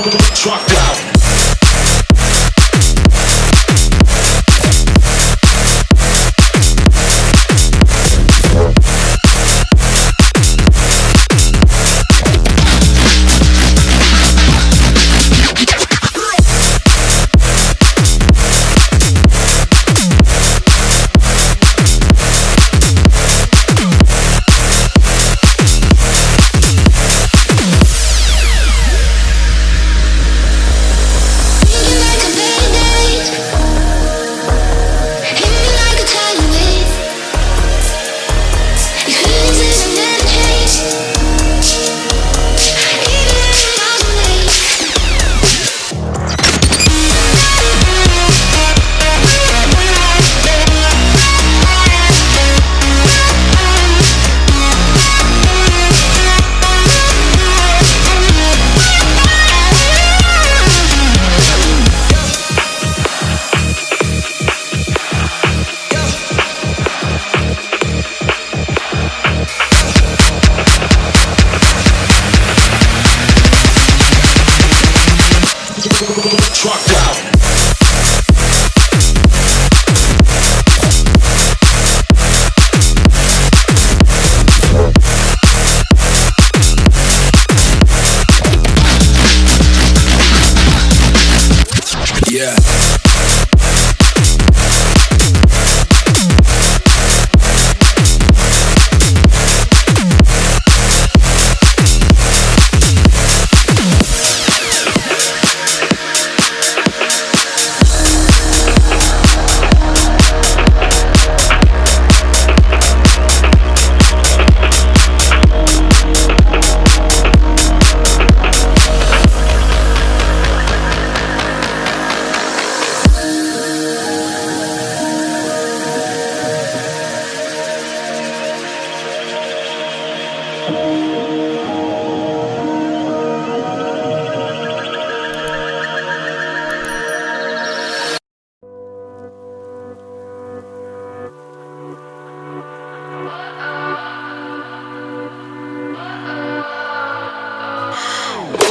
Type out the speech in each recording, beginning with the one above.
Truck out.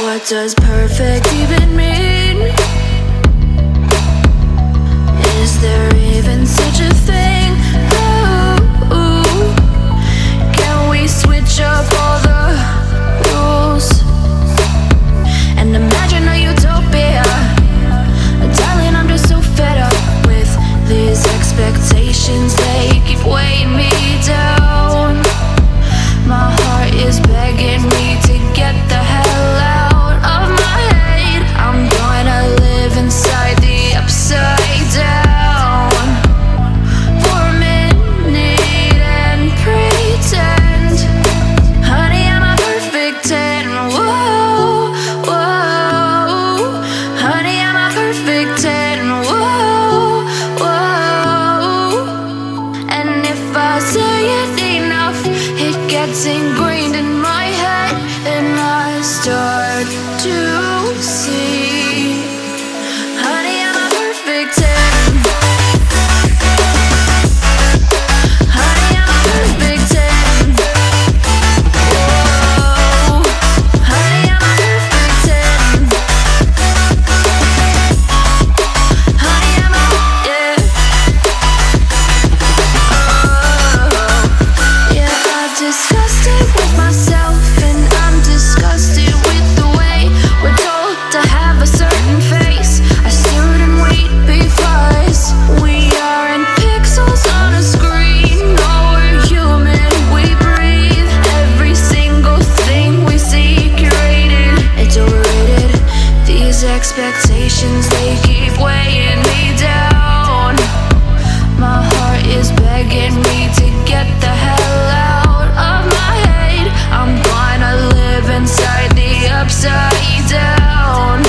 What does perfect even mean? Is there even such a thing? Ooh, can we switch up all the rules and imagine a utopia? Darling, I'm just so fed up with these expectations. They keep weighing me down. My heart is begging me to get the hell out of my head. I'm gonna live inside the upside down for a minute and pretend, honey, I'm a perfect 10. Whoa, whoa, honey, I'm a perfect 10. Whoa, whoa, and if I say it enough, it gets ingrained in my head, and I start to see, honey, I'm a perfect 10. Honey, I'm a perfect 10. Whoa, honey, I'm a perfect 10. Honey, I'm a, yeah. Oh, yeah, I've discussed it with myself, and I'm disgusted with the way we're told to have a certain face, a certain weight, because we aren't pixels on a screen. No, we're human, we breathe. Every single thing we see curated, it's overrated. These expectations, they keep weighing me down. My heart is begging me to get the hell out of my head. I'm gonna live inside the upside down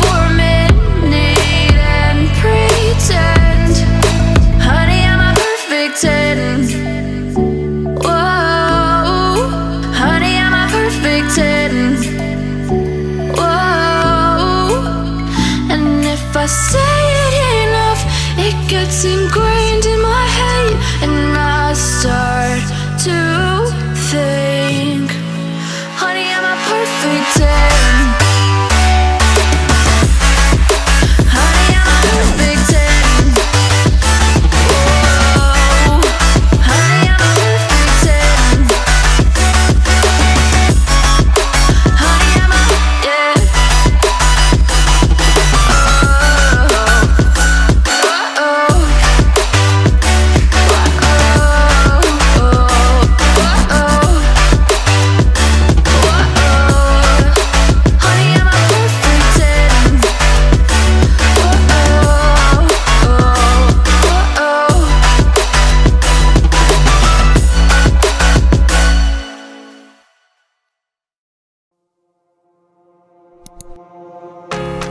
for a minute and pretend, honey, I'm a perfect 10. Whoa, honey, I'm a perfect 10. Whoa, and if I say it enough, it gets ingrained in my head, and I start to think, honey, I'm a perfect 10.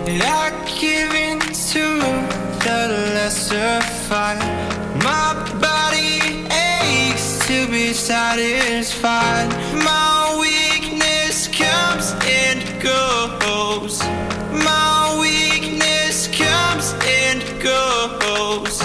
and I give in to the lesser fight. My body aches to be satisfied. My weakness comes and goes. My weakness comes and goes.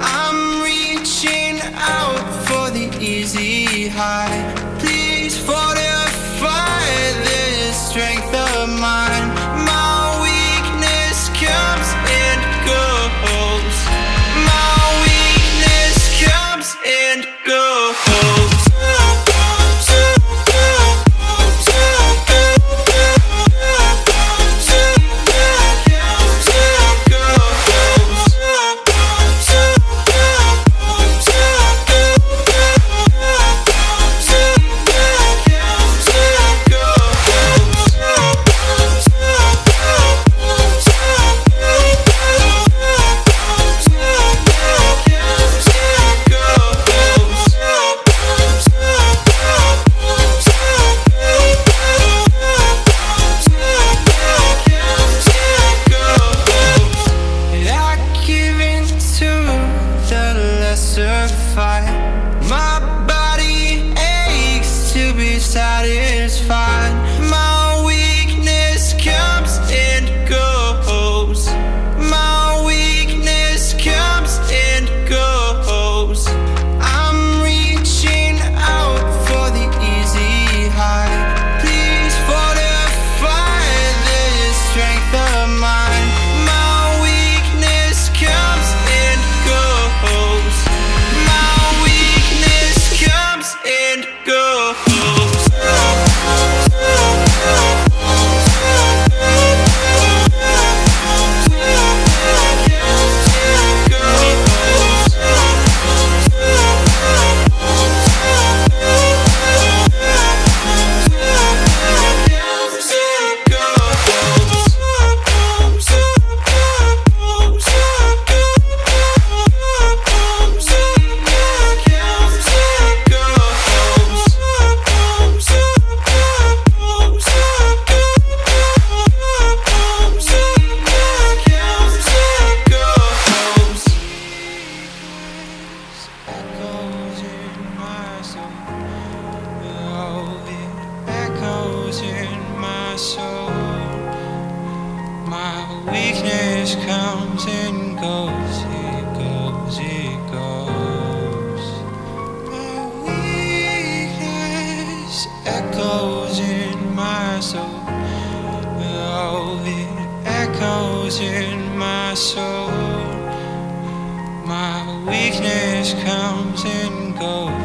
I'm reaching out for the easy high. Please fortify this strength of mine. My weakness comes and goes. My weakness comes and goes. My body aches to be satisfied. My weakness comes and goes. My weakness comes and goes. I'm reaching out for the easy high. Please fortify this strength of mine. My weakness comes and goes. And go. Weakness comes and goes, it goes, it goes. My weakness echoes in my soul. Oh, it echoes in my soul. My weakness comes and goes.